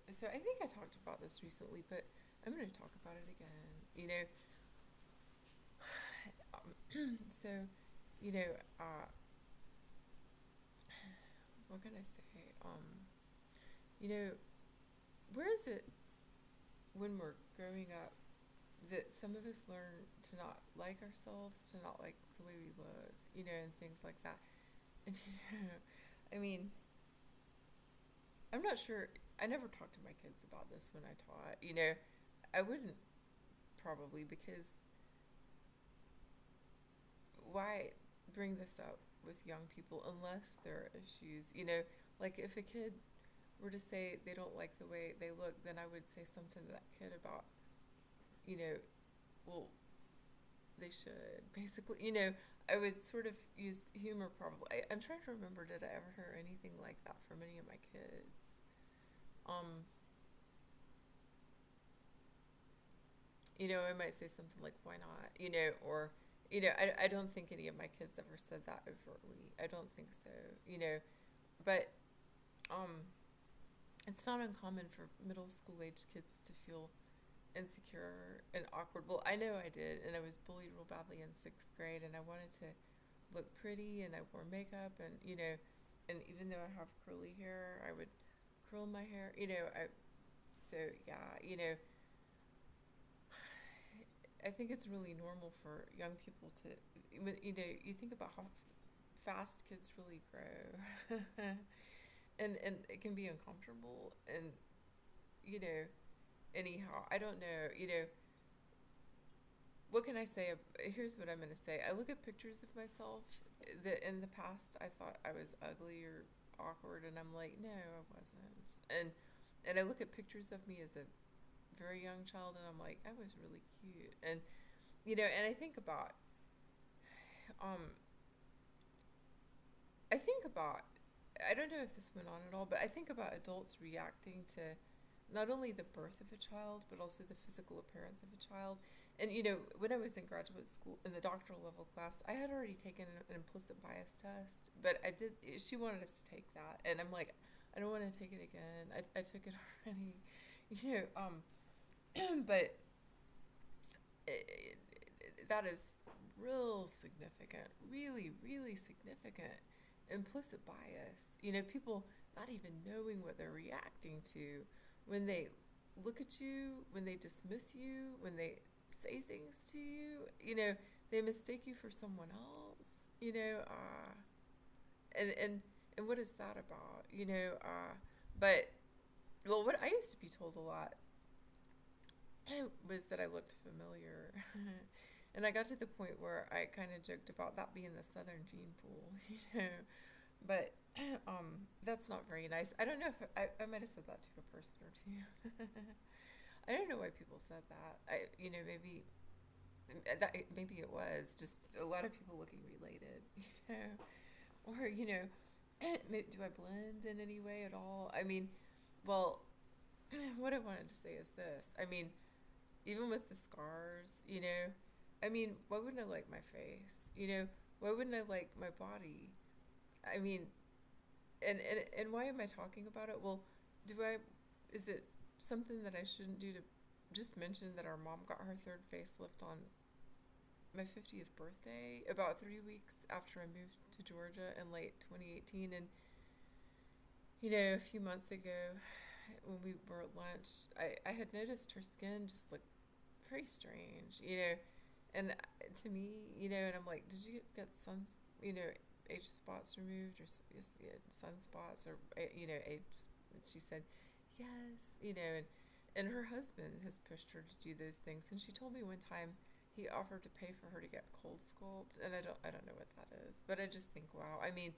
So I think I talked about this recently, but I'm going to talk about it again. So, you know, what can I say? You know, where is it when we're growing up that some of us learn to not like ourselves, to not like the way we look, and things like that. And I mean, I'm not sure. I never talked to my kids about this when I taught. I wouldn't probably because why bring this up with young people unless there are issues? Like if a kid were to say they don't like the way they look, then I would say something to that kid about, you know, well, they should basically, I would sort of use humor probably. I'm trying to remember, did I ever hear anything like that from any of my kids? Um, I might say something like, why not? Or, I don't think any of my kids ever said that overtly. I don't think so, but um, it's not uncommon for middle school age kids to feel insecure and awkward. Well, I know I did, and I was bullied real badly in sixth grade, and I wanted to look pretty, and I wore makeup, and and even though I have curly hair, I would curl my hair. So yeah, I think it's really normal for young people to, you think about how fast kids really grow, and it can be uncomfortable, and you know, anyhow, I don't know, what can I say? Here's what I'm going to say. I look at pictures of myself that in the past I thought I was ugly or awkward, and I'm like, no, I wasn't. And I look at pictures of me as a very young child, and I'm like, I was really cute. And and um, I think about, I don't know if this went on at all, but I think about adults reacting to not only the birth of a child, but also the physical appearance of a child. And, when I was in graduate school, in the doctoral level class, I had already taken an implicit bias test, but she wanted us to take that. And I'm like, I don't want to take it again. I took it already, you know, but that is real significant, really, really significant implicit bias. People not even knowing what they're reacting to when they look at you, when they dismiss you, when they say things to you. They mistake you for someone else. And what is that about? But well, what I used to be told a lot was that I looked familiar. And I got to the point where I kind of joked about that being the southern gene pool, But that's not very nice. I don't know if I might have said that to a person or two. I don't know why people said that. Maybe maybe it was just a lot of people looking related, or do I blend in any way at all? I mean, well, what I wanted to say is this. I mean, even with the scars, I mean, why wouldn't I like my face? Why wouldn't I like my body? I mean, and why am I talking about it? Well, is it something that I shouldn't do to just mention that our mom got her third facelift on my 50th birthday, about 3 weeks after I moved to Georgia in late 2018? And, a few months ago when we were at lunch, I had noticed her skin just looked very strange, and to me, and I'm like, did you get age spots removed, or sunspots, or age? And she said, yes, and her husband has pushed her to do those things. And she told me one time he offered to pay for her to get cold sculpt, and I don't know what that is, but I just think, wow. I mean,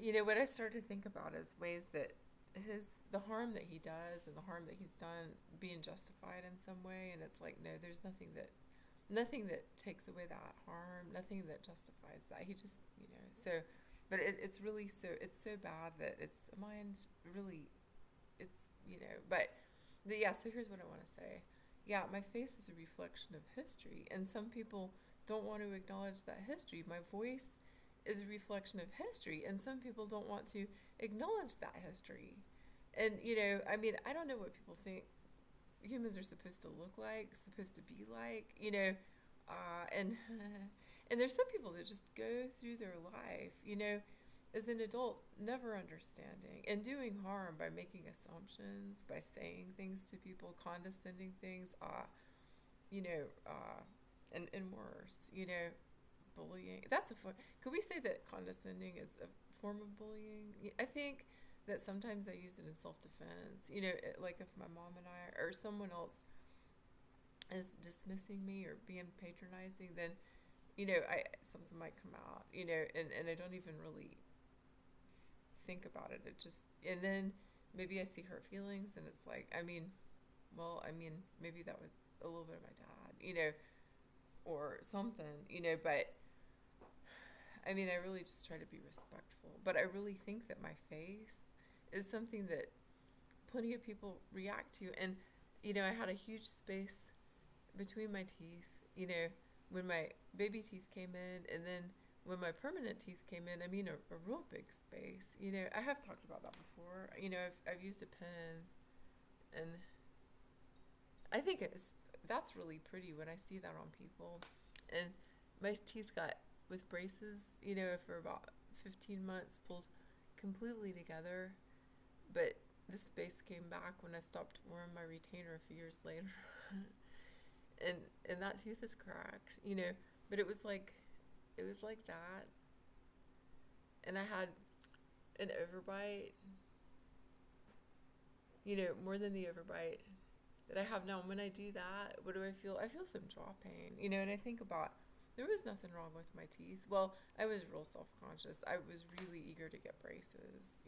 you know, what I started to think about is ways that the harm that he does and the harm that he's done being justified in some way. And it's like, no, there's nothing that takes away that harm, nothing that justifies that. He just, so, but it's really it's so bad that it's mind really, but yeah, so here's what I want to say. yeah, my face is a reflection of history, and some people don't want to acknowledge that history. My voice is a reflection of history, and some people don't want to acknowledge that history. And, I mean, I don't know what people think humans are supposed to look like, supposed to be like, and and there's some people that just go through their life, as an adult, never understanding and doing harm by making assumptions, by saying things to people, condescending things, you know, uh, and worse, bullying. That's a form. Could we say that condescending is a form of bullying? I think that sometimes I use it in self defense. Like if my mom and I or someone else is dismissing me or being patronizing, then I something might come out. And I don't even really think about it. It just and then maybe I see hurt feelings, and it's like maybe that was a little bit of my dad, or something, but I mean, I really just try to be respectful. But I really think that my face is something that plenty of people react to. And, I had a huge space between my teeth, when my baby teeth came in, and then when my permanent teeth came in, I mean, a real big space. I have talked about that before. I've used a pen, and I think that's really pretty when I see that on people. And my teeth got with braces, for about 15 months, pulled completely together. But the space came back when I stopped wearing my retainer a few years later. and that tooth is cracked, but it was like that. And I had an overbite, more than the overbite that I have now. And when I do that, what do I feel? I feel some jaw pain, and I think about there was nothing wrong with my teeth. Well, I was real self-conscious. I was really eager to get braces,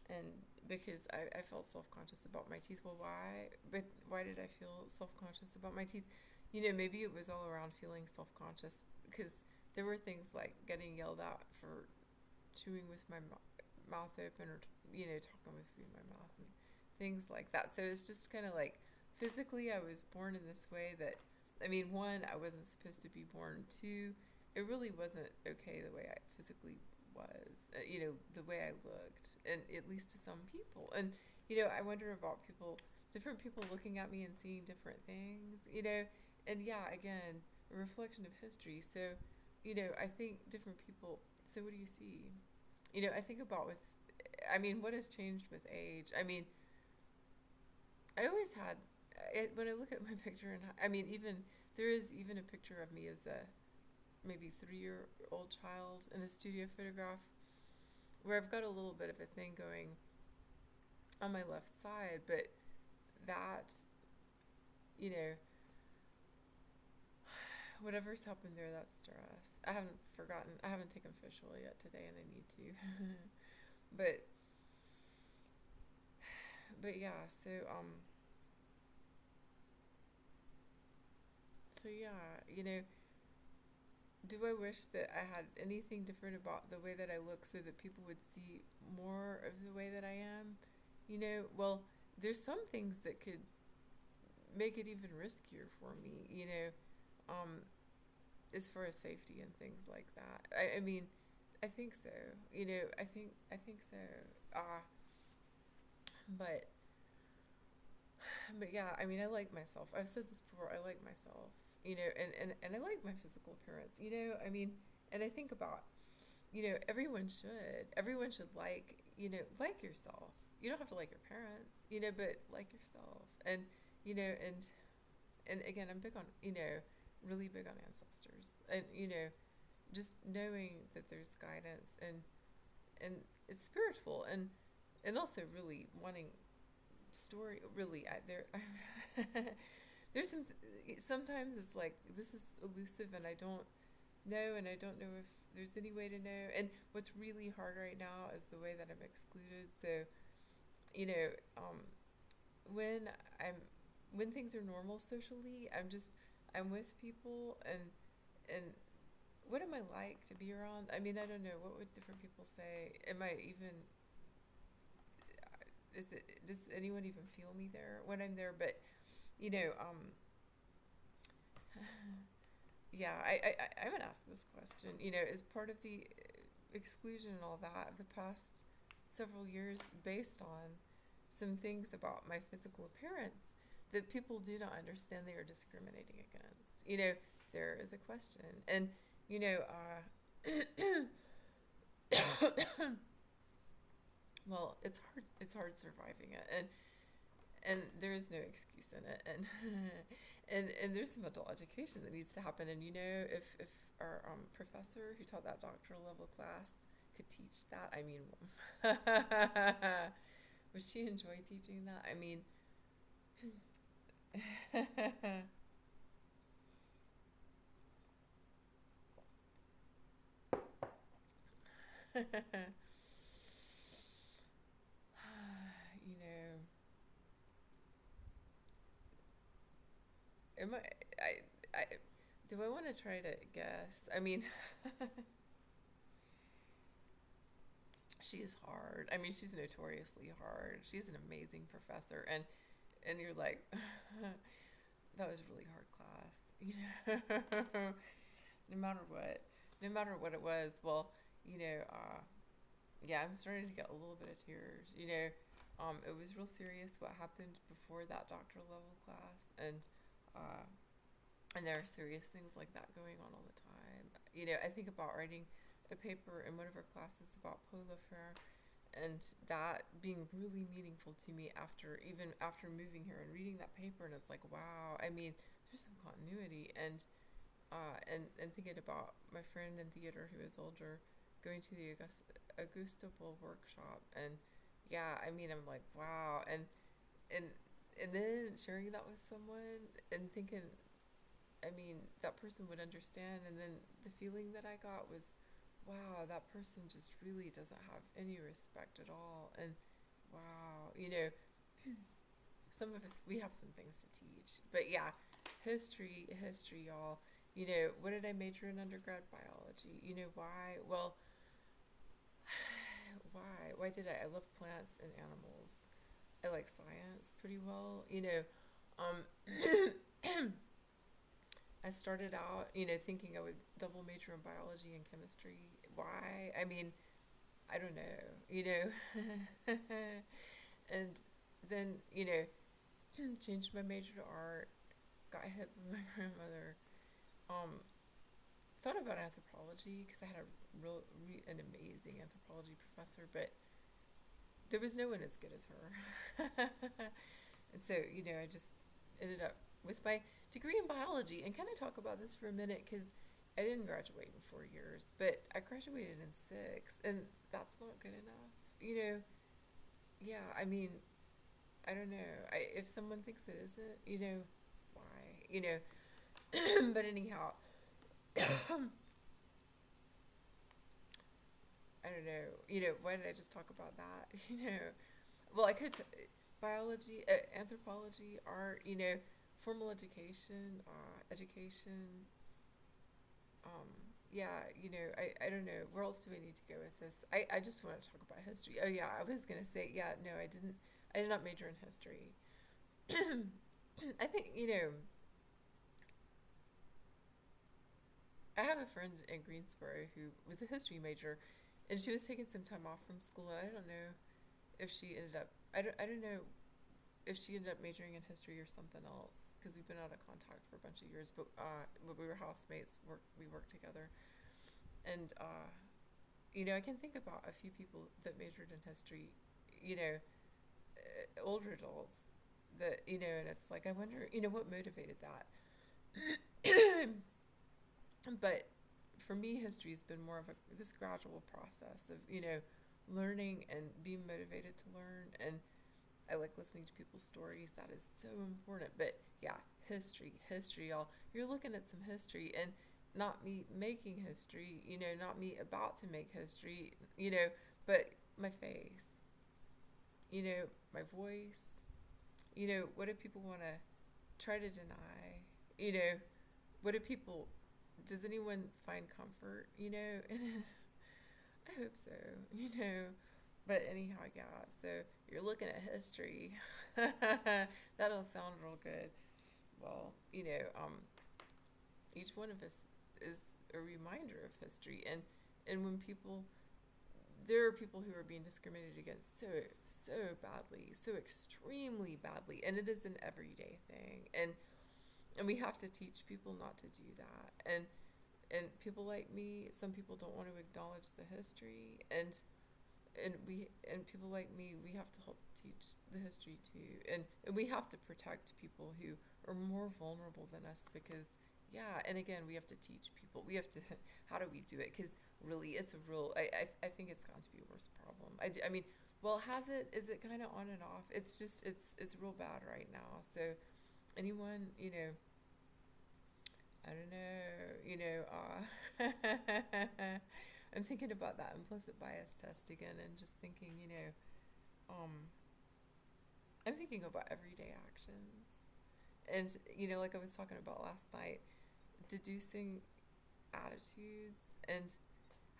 and because I felt self-conscious about my teeth. Well, why? But why did I feel self-conscious about my teeth? Maybe it was all around feeling self-conscious because there were things like getting yelled at for chewing with my mouth open, or talking with food in my mouth, and things like that. So it's just kind of like physically I was born in this way that, I mean, one, I wasn't supposed to be born. Two, it really wasn't okay the way I physically was, the way I looked, and at least to some people. And, I wonder about different people looking at me and seeing different things, and yeah, again, a reflection of history. So, I think different people, so what do you see? I think about what has changed with age? I mean, I always had, when I look at my picture, and there is even a picture of me as a maybe 3-year-old child in a studio photograph where I've got a little bit of a thing going on my left side, but that, whatever's happened there, that's stress. I haven't taken fish oil yet today, and I need to. but yeah, so yeah, do I wish that I had anything different about the way that I look so that people would see more of the way that I am? Well, there's some things that could make it even riskier for me, um, as far as safety and things like that. I mean, I think so. I think so. Uh, but but yeah, I mean, I like myself. I've said this before. I like myself, and I like my physical appearance, and I think about, everyone should like yourself. You don't have to like your parents, but like yourself. And, and again, I'm big on, really big on ancestors, and, just knowing that there's guidance, and it's spiritual, and also really wanting story, really, there's sometimes it's like, this is elusive, and I don't know, and I don't know if there's any way to know. And what's really hard right now is the way that I'm excluded. So, you know, um, when I'm when things are normal socially, I'm with people, and what am I like to be around? I mean, I don't know. What would different people say? Am I even does anyone even feel me there when I'm there? But, you know, yeah, I'm gonna ask this question. You know, is part of the exclusion and all that of the past several years based on some things about my physical appearance that people do not understand they are discriminating against? You know, there is a question, and you know, well, it's hard surviving it, and there is no excuse in it, and and there's some adult education that needs to happen. And you know, if our professor who taught that doctoral level class could teach that, I mean, would she enjoy teaching that? I mean, you know, am I do I want to try to guess? I mean, she is hard. I mean, she's notoriously hard. She's an amazing professor, and you're like, that was a really hard class, you know. no matter what, no matter what it was. Well, you know, yeah, I'm starting to get a little bit of tears. You know, it was real serious what happened before that doctoral level class, uh, and there are serious things like that going on all the time. You know, I think about writing a paper in one of our classes about Paul Lefebvre, and that being really meaningful to me after even after moving here and reading that paper, and it's like, wow. I mean, there's some continuity, and thinking about my friend in theater who is older, going to the Augusta Bowl workshop, and yeah, I mean, I'm like, wow, and and then sharing that with someone and thinking, I mean, that person would understand. And then the feeling that I got was, wow, that person just really doesn't have any respect at all. And wow, you know, some of us, we have some things to teach. But yeah, history, y'all. You know, what did I major in undergrad? Biology. You know why? Well, why? Why did I? I love plants and animals. I like science pretty well. You know, I started out, you know, thinking I would double major in biology and chemistry. Why? I mean, I don't know, you know. And then, you know, changed my major to art, got hit by my grandmother. Um, Thought about anthropology because I had an amazing anthropology professor, but there was no one as good as her. And so, you know, I just ended up with my degree in biology, and kind of talk about this for a minute because I didn't graduate in 4 years, but I graduated in 6, and that's not good enough. You know, yeah, I mean, I don't know. If someone thinks it isn't, you know, why? You know, but anyhow, I don't know. You know, why did I just talk about that? You know, well, biology, anthropology, art, you know, formal education, education. Um, yeah, you know, I don't know. Where else do we need to go with this? I just want to talk about history. Oh yeah, I was gonna say, yeah, no, I didn't. I did not major in history. I think, you know, I have a friend in Greensboro who was a history major, and she was taking some time off from school, and I don't know if she ended up. I don't know if she ended up majoring in history or something else because we've been out of contact for a bunch of years. But when we were housemates, we worked together, and you know, I can think about a few people that majored in history. You know, older adults that, you know, and it's like, I wonder, you know, what motivated that. But for me, history's been more of this gradual process of, you know, learning and being motivated to learn. And I like listening to people's stories. That is so important. But yeah, history, y'all. You're looking at some history, and not me making history, you know, not me about to make history, you know, but my face, you know, my voice, you know, what do people want to try to deny? You know, what do people, does anyone find comfort, you know? And I hope so, you know, But anyhow, yeah, so you're looking at history. That'll sound real good. Well, each one of us is a reminder of history. And when people, there are people who are being discriminated against so badly, so extremely badly, and it is an everyday thing. And we have to teach people not to do that. And people like me, some people don't want to acknowledge the history, and people like me, we have to help teach the history too, and we have to protect people who are more vulnerable than us, because yeah, and again, we have to teach people, we have to how do we do it, because really it's a real, I think it's going to be a worse problem. I mean, well, is it kind of on and off? It's just it's real bad right now. So anyone, I don't know, I'm thinking about that implicit bias test again, and just thinking, um, I'm thinking about everyday actions. And, like I was talking about last night, deducing attitudes, and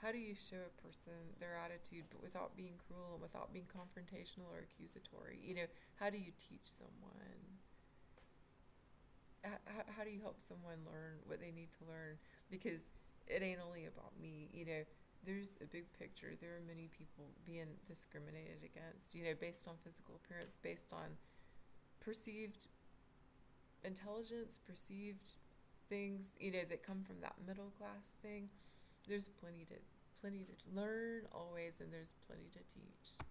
how do you show a person their attitude but without being cruel and without being confrontational or accusatory? How do you teach someone? How do you help someone learn what they need to learn? Because it ain't only about me. There's a big picture. There are many people being discriminated against, based on physical appearance, based on perceived intelligence, perceived things, that come from that middle class thing. There's plenty to learn always, and there's plenty to teach.